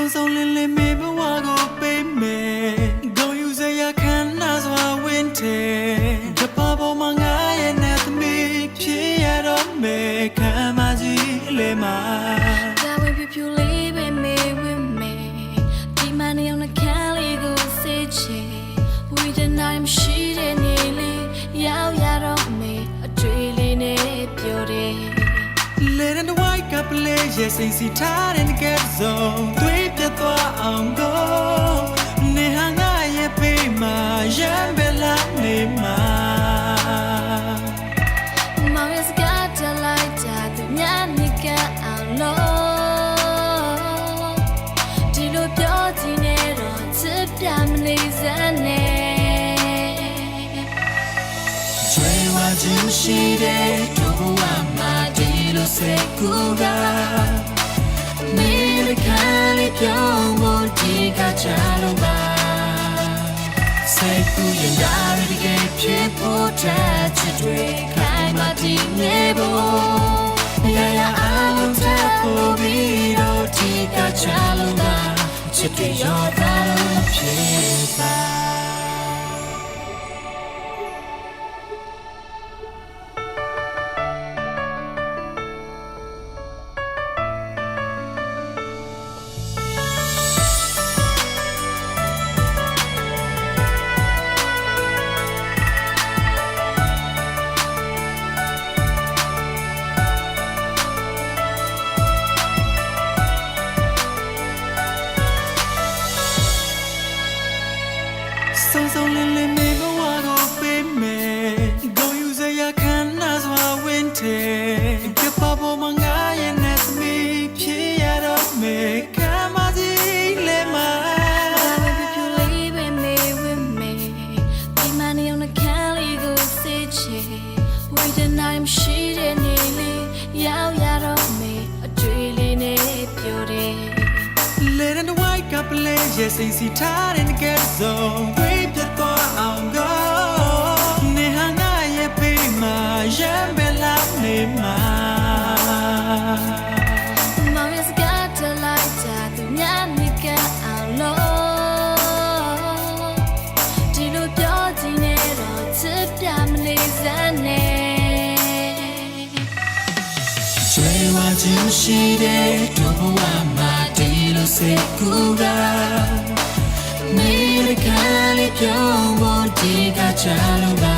so lily me but what go pay me go use a can as well winter the papa manga and at me pie at me come as you ma that when people live with me the money on the cali go say we deny I'm shit and yao yaro me a trailing it beauty let in the white cup lay yes ain't see tired in the get zone three pietwa on go ne hanga ye pe ma yan bella ne ma mom is got to like that the nyanika allo dilo pyoti ne ro tip pyam ne zane chwe wa jin shi de to wa ma dilo se kuga me can it yo mo ti ka chalo ba sai ku yin da ri ge phit po ta chit twe khai ma ti ne bo ya ya a lo ta po bi do ti ka chalo ba chit twe yo ta lo phit ba so lily me but what go pay me go use a can as well winter the papa manga and at me pie at me come as you ma when people live with me the money on the cali go say we deny I'm shit and yao yaro me a trailing it beauty let in the white cup lay yes ain't see tired in the get zone three pietwa on go ne hanga ye pe ma yan bella ne ma mom is got to like that the nyanika allo dilo pyoti ne ro tip pyam ne zane chwe wa jin shi de to wa ma dilo se kuga me can it yo mo ti ka chalo ba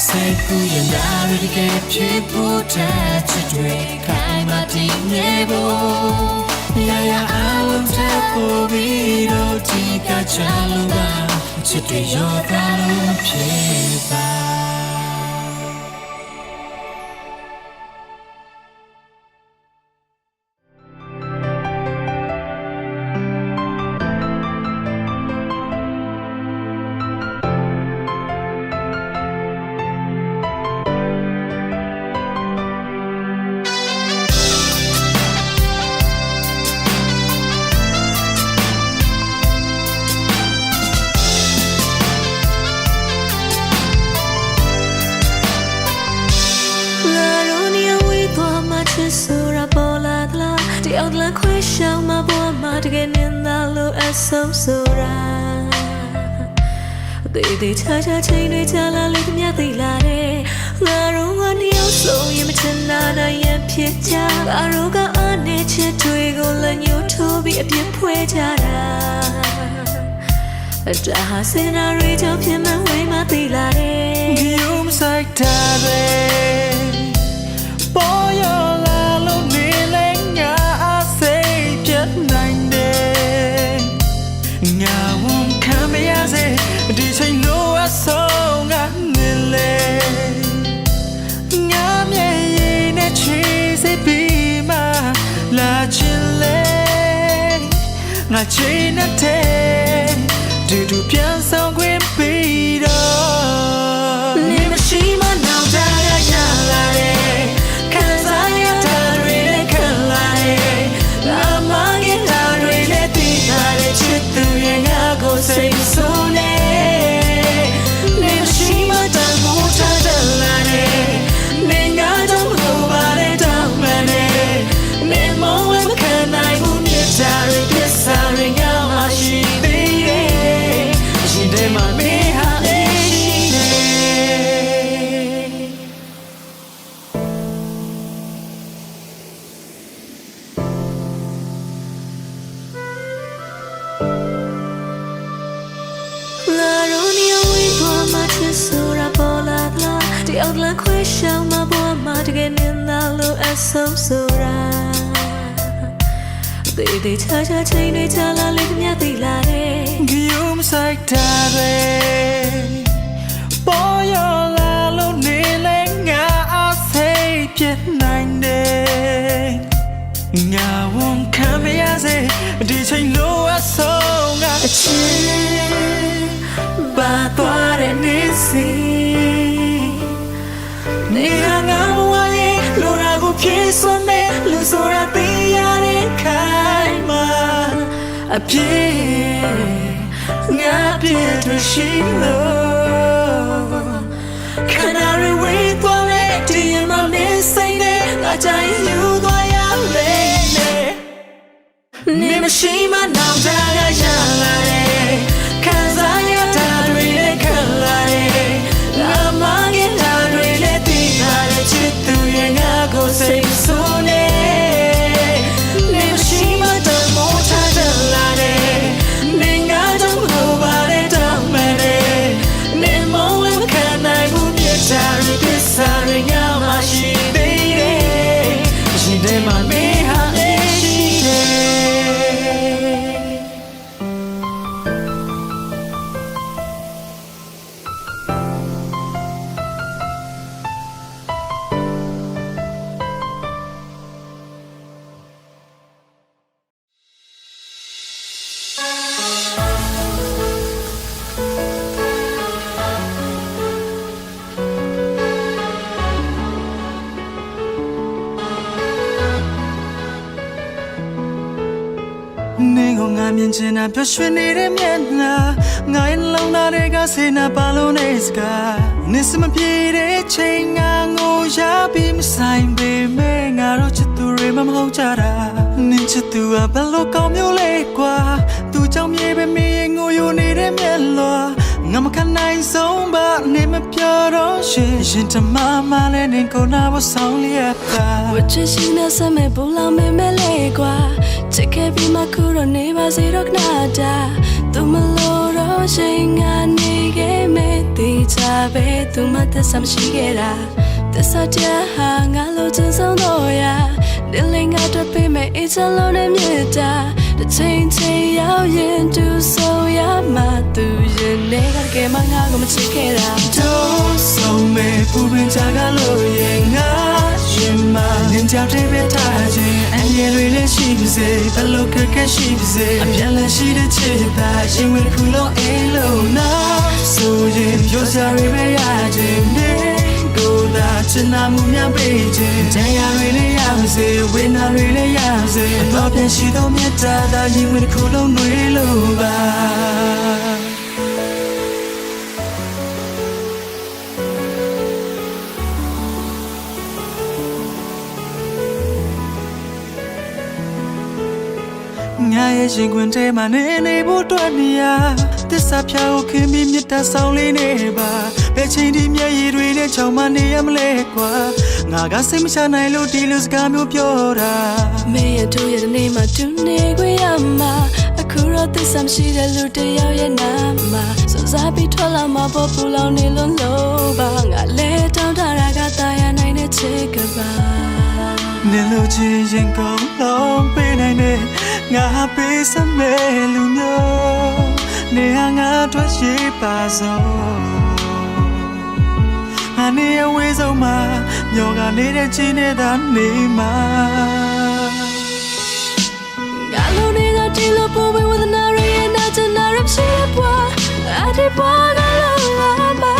sai ku yin da ri ge phit po ta chit twe khai ma ti ne bo ya ya a lo ta po bi do ti ka chalo ba chit twe yo ta lo phit ba sura bola la the outline question my boy ma to get in the low as so sura they cha cha chain they cha la le nya they la de nga ro ga ni yo so yin ma chin na na yan phit cha ga ro ga ane chit twe ko la nyu tho bi a pit phwe cha da da ha sin na ri chao phin ma wei ma they la de you sai ta de boy yo đi chơi lúa sông ngắn nghìn lệ ngắm nhẹ nét chỉ sẽ bị mà là chuyện lệ ngã chỉ nát thế từ từ biến sau quên bị đó nhưng mà chỉ mà nào ra đã nhà là đây khán giả nhà ta rồi để khán lại là mang cái ta rồi để tin ta để chết từ nhà ngã cô say xuống nè တာတွေပစ္စာတွေငါမှရှိသေးတယ်ရှင်တဲ့မှာမင်းဟာရှိတယ်လာရိုနီယဝေးပေါ်မှာချစ်ဆိုတာပေါ်လာသလားတယောက်လည်းခွေးရှောင်းမပေါ်မှာတကယ်မြင်လာလို့အဆုံးဆိုတာတေချာချာချိန်တွေချလာလေမြတ်သိလာတယ်ဂယုံဆိုင်တာတွေပေါ်ရလာလို့နေလဲငါအစိတ်ပြနိုင်တယ်ငါဝန်ခံမရစေဒီချိန်လို့အဆုံးကအချင်းဘာသွားတဲ့နေစီနေငါဘဝရဲ့လိုရာကိုပြေစွမ်းနေလူဆိုတာသိရတဲ့ခိုင်မှာအပြေငါပြေတွေ့ရှိလို့ခဏရီဝေးသွားတဲ့ဒီမှာမင်းစိတ်နဲ့ငါကြိုင်ယူသွားရလေနေမရှိမှနောက်ကြရရလာတယ်ခံစားရတာတွေနဲ့ခံလာတယ်ငါမငယ်တာတွေနဲ့သိလာတဲ့ချစ်သူရဲ့ငါကိုစိတ်ဆိုးနေနေမရှိမှတော့မိုးချတယ်လာတယ်နေငါတော့လိုပါတဲ့တောင်းမယ်နေမုန်းလည်းခံနိုင်ဘူးမြတ်တာတွေပစ္စာတွေငါမှရှိသေးတယ်ရှိတယ်မှာမင်းဟာရှိတယ်နေကိုငါမြင်ချင်တာပျော်ရွှင်နေတဲ့မျက်နှာငါရဲ့လုံးသားတွေကစေနာပါလို့နေစကားနေစမပြေတဲ့ချိန်ငါငိုရပြီးမဆိုင်ပေမဲ့ငါတို့ချစ်သူတွေမဟုတ်ကြတာနင်ချစ်သူကဘယ်လိုကောင်းမျိုးလဲကွာသူကြောင့်မြေပဲမင်းရဲ့ငိုယိုနေတဲ့မျက်လွှာငါမခံနိုင်ဆုံးပါနေမပြောတော့ရှင်တမမလည်းနေကိုနာဖို့ဆောင်လျက်ပါဝချစ်ရှိနေစမဲ့ပူလောင်မဲမဲလေးကွာချစ်ခဲ့ပြီးမှခုတော့နေပါစေတော့ခဏတာသူမလို့တော့ချိန်ကနေခဲ့မဲ့တေချာပဲသူမသက်ဆမ်းရှိခဲ့တာသစ္စာတရားဟာငါလိုချင်ဆုံးတော့ရဒီလင်္ကာတော့ပြမဲ့အချမ်းလုံးနဲ့မြတ်တာတစ်ချိန်ချိန်ရောက်ရင်သူဆိုရမှသူရင်နေကဲမငါကိုမချစ်ခဲ့တာတော့ဆုံးမဲ့ပူပင်ချကလို့ရင်ငါရင်မနင်ကြောင့်တဲ့ပဲထားခြင်းအငယ်တွေလည်းရှိပါစေဘလို့ခက်ခဲရှိပါစေအပြန်လည်းရှိတဲ့ချစ်တာရှင်ဝင်ခုလုံးအေးလို့နာဆိုရင်ပြောစရာတွေပဲရခြင်းနဲ့ကိုယ်သာချင်နာမှုများပေးခြင်းတရားတွေလည်းရပါစေဝိညာဉ်တွေလည်းရပါစေတော့ပြန်ရှိသောမြတ်တာသာရင်ဝင်ခုလုံးတွေလို့ပါငါရဲ့ရင်ခွင်ထဲမှာနေဖို့အတွက်နေရသစ္စာဖြာကိုခင်ပြီးမြတ်တာဆောင်လေးနေပါဘယ်ချိန်ဒီမျက်ရည်တွေနဲ့ချောင်းမနေရမလဲကွာငါကစိတ်မချနိုင်လို့ဒီလိုစကားမျိုးပြောတာမေရဲ့တို့ရဲ့နေမှာတူနေခွင့်ရမှာအခုတော့သစ္စာမရှိတဲ့လူတယောက်ရဲ့နာမှာစွန့်စားပြီးထွက်လာမှာပေါ်ပူလောင်နေလို့လို့ပါငါလဲတောင်းတတာကတာယာနိုင်တဲ့ချစ်ကပါနေလို့ချင်ရင်ကောင်းလုံးပေးနိုင်တဲ့ငါပေးစမဲ့လူမျိုးနေငါတို့ရှိပါစို့ငါနေအဝေးဆုံးမှာညောကနေတဲ့ချင်းနေတာနေမှာငါလိုနေတာဒီလိုပုံဝေဝဒနာရရဲ့နာချင်နာရရှိပွားအဒီပွားကလုံးလာမှာ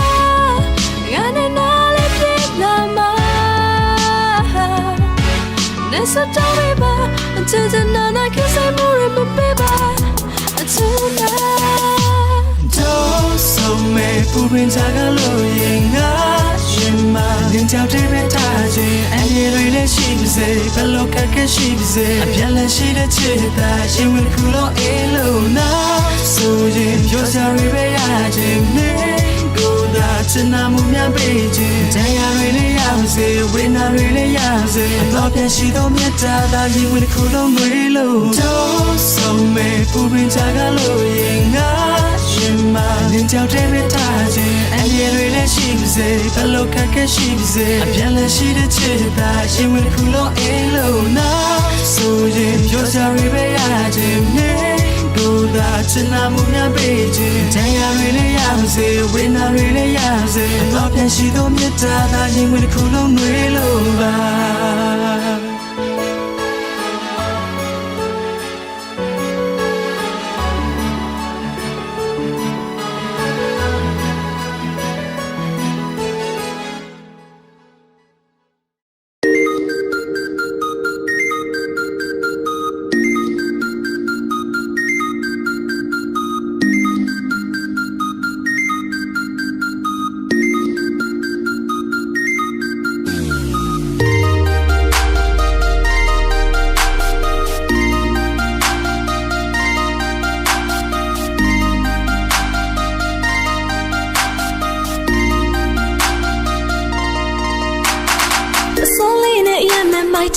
ငါနဲ့နားလေးပြလာမှာနေစတောင်းပါအချစ်နာနာကစားမှုရမပေးပါအချစ်နာတော့ဆုံးမဲ့ပူပင်ချကလို့ရင်ငါရ မှာနင်ကြောင့်တဲ့ပဲထားခြင်းအရေးတွေလည်းရှိပါစေဘယ်လိုခက်ခဲရှိပါစေအပြည့်လည်းရှိတဲ့ချစ်တာရှင်ဝင်ခုလုံးအေးလို့နာဆိုရင်ပြောစရာတွေပဲရခြင်းမင်းကိုသာချစ်နာမှုများပေးခြင်းတရားတွေလည်းရစေဝိညာဉ်တွေလည်းရစေတော့ပြန်ရှိသောမြတ်တာသာရင်ဝင်ခုလုံးတွေလို့တော့ဆုံးမဲ့ပူပင်ကြကလို့ရင်ငါရှင်မနင်ကြောင့်တဲ့ပဲထားခြင်းအရေးတွေလည်းရှိပါစေဘယ်လိုခက်ခဲရှိပါစေအပြည့်လည်းရှိတဲ့ချစ်တာရှင်ဝင်ခုလုံးအေးလို့နာဆိုရင်ပြောစရာတွေပဲရခြင်းမင်းကိုသာချစ်နာမှုများပေးခြင်းတရားတွေလည်းရစေဝိညာဉ်တွေလည်းရစေတော့ပြန်ရှိသောမြတ်တာသာရင်ဝင်ခုလုံးတွေလို့ပါ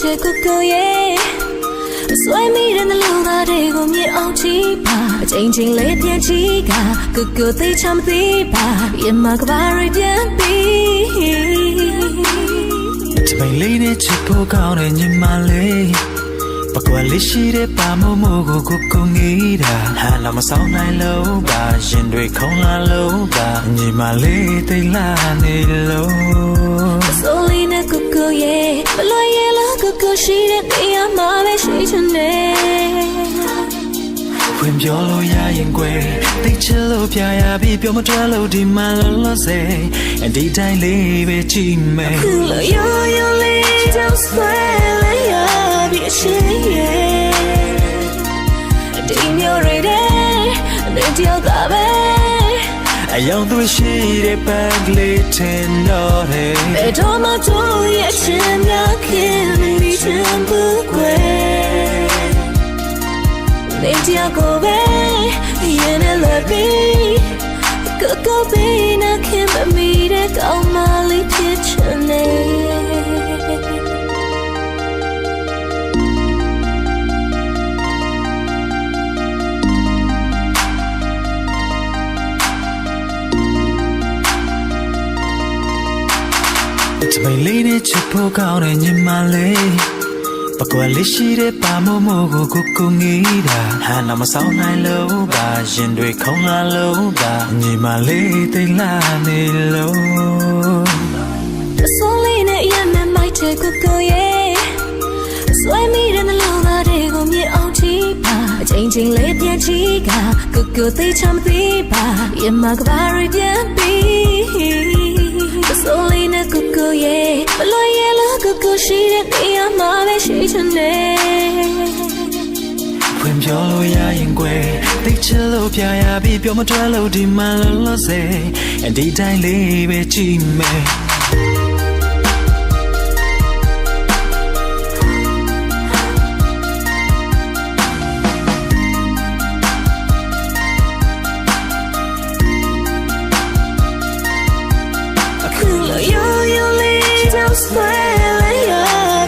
တဲ့ကိုကိုရဲ့ဆွဲမိတဲ့နှလုံးသားတွေကိုမြင်အောင်ကြည့်ပါအချိန်ချင်းလေးပြန်ကြည့်ကကိုကိုသိချမသိပါရင်မကဘာရီပြန်ပြီးတပိန်လေးနဲ့ချစ်ဖို့ကောင်းတဲ့ညီမလေးပကွက်လေးရှိတဲ့ပါမို့မို့ကိုကိုငေးတာဟာလာမဆောင်နိုင်လို့ပါရင်တွေခုံလာလို့ပါညီမလေးသိလာနေလို့ဆိုလီနဲ့ကိုကိုရဲ့ဘလို့ရဲ့လားကိုကိုရှိတဲ့နေရာမှာပဲရှိချင်တယ်ဝင်ပြောလို့ရရင်ကွယ်သိချင်လို့ပြရပြီးပြောမထွက်လို့ဒီမှာလောစေအဒီတိုင်းလေးပဲကြည့်မယ်ခုလို့ရိုးလေးကြောင့်ဆွဲလိုက်ရပြီးအချင်းရဲ့ဒီမျိုးရတဲ့တရားကပဲအယောင်သွေးရှိတဲ့ပန်းကလေးထင်တော့တယ်ဘယ်တော့မှတို့ရဲ့အချင်းများခင်မိချင်ဘူးကွယ်နေတရားကိုပဲရင်နဲ့လွယ်ပြီးကိုပေးနာခင်မမီတဲ့ကောင်းမလေးဖြစ်ချင်နေတပိန်လေးနဲ့ချစ်ဖို့ကောင်းတဲ့ညီမလေးပကွက်လေးရှိတဲ့ပါမို့မို့ကိုကိုငေးတာဟာလာမဆောင်နိုင်လို့ပါရင်တွေခုံလာလို့ပါညီမလေးသိလာနေလို့ဆိုလေးနဲ့ရမ်းမိုက်တဲ့ကိုကိုရဲ့ဆွဲမိတဲ့နှလုံးသားတွေကိုမြင်အောင်ကြည့်ပါအချိန်ချင်းလေးပြန်ကြည့်ကကိုကိုသိချမသိပါရင်မကဘာရီပြန်ပြီးဆိုလေးနဲ့ကိုကိုရဲ့ဘလို့ရဲ့လားကိုကိုရှိတဲ့နေရာမှာပဲရှိချင်တယ်ဝင်ပြောလို့ရရင်ကွယ်သိချင်လို့ပြရပြီးပြောမထွက်လို့ဒီမှာလောစေအဒီတိုင်းလေးပဲကြည့်မယ်ဆွဲလိုက်ရ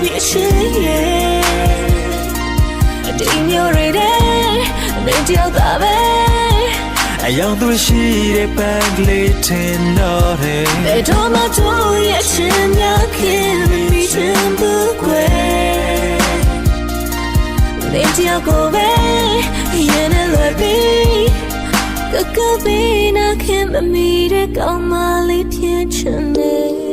ပြီးအချင်းရဲ့ဒီမျိုးရတဲ့တရားကပဲအယောင်သွေးရှိတဲ့ပန်းကလေးထင်တော့တယ်ဘယ်တော့မှတို့ရဲ့အချင်းများခင်မိချင်ဘူးကွယ်နေတရားကိုပဲရင်နဲ့လွယ်ပြီးကိုပေးနာခင်မမီတဲ့ကောင်းမလေးဖြစ်ချင်တယ်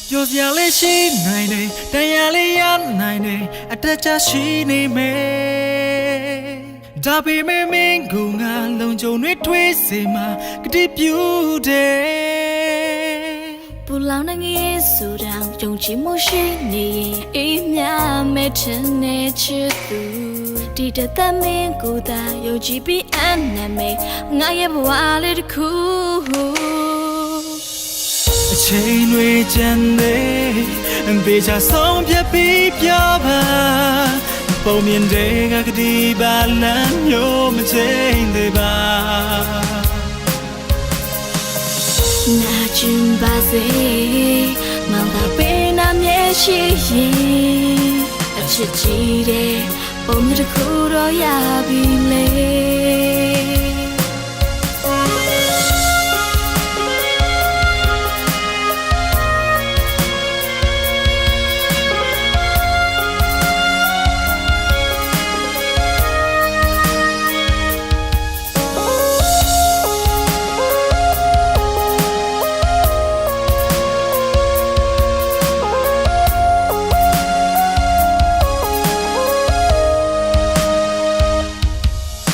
ပြောစရာလေးရှိနိုင်တယ်တရားလေးရနိုင်တယ်အတက်ချရှိနေမယ်ဒါပေမဲ့မင်းကငါလုံခြုံတွေထွေးစေမှာကတိပြုတယ်不老那个耶稣让勇气莫许你一秒没成内吃毒地的大面孤单有几比安难美我也不挖了的苦အချိန်တွေကြံနေဘေးချဆုံးဖြတ်ပြီးပြောပါပုံမြင်တဲ့ကတိပါလမ်းမျိုးမချိန်သေးပါ那君把谁忙到被那面吸引而且记得我们的苦都要比累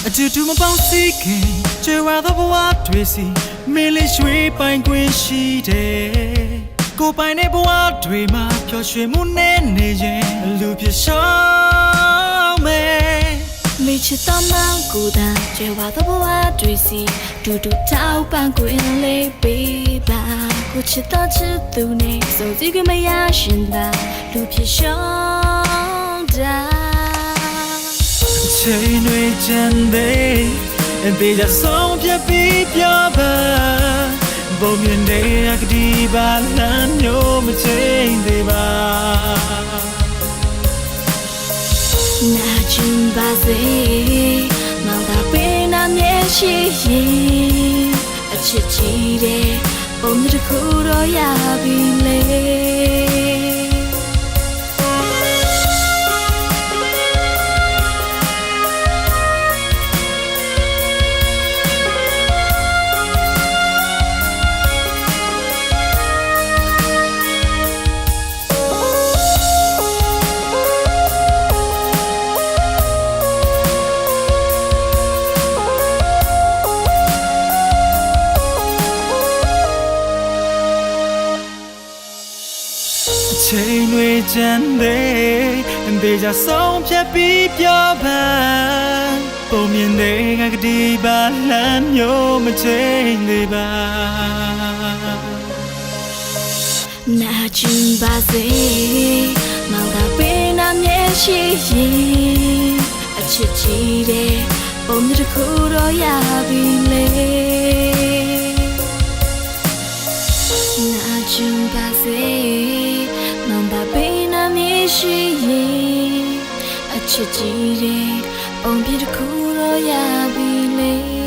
အတူတူမပေါင်းစည်းခင်ကြွယ်ဝသောဘဝတွေစီမင်းလေးရွှေပိုင်ခွင့်ရှိတယ်ကိုပိုင်တဲ့ဘဝတွေမှာပျော်ရွှင်မှုနဲ့နေရင်လူဖြစ်ရှောင်းမယ်没吃到芒果蛋绝望的不挖堆西嘟嘟掏半滚泪背吧我吃到吃肚内手机个没压心吧路偏上的ချိန်တွေကြံသေးတေးကြဆုံးဖြတ်ပြီးပြောပါဘုံမြင်တဲ့ကတိပါလမ်းမျိုးမချိန်သေးပါ那君把谁忙到被那面吸引而且记得我们的苦都要比累ချိန်တွေကြံသေးတေးကြဆုံးဖြတ်ပြီးပြောပါပုံမြင်တဲ့ကတိပါလမ်းမျိုးမချိန်သေးပါ那君把谁忙到被那面吸引而且记得我们的苦都要比累那君把谁忙到被那面吸引而且记得我们的苦都要比累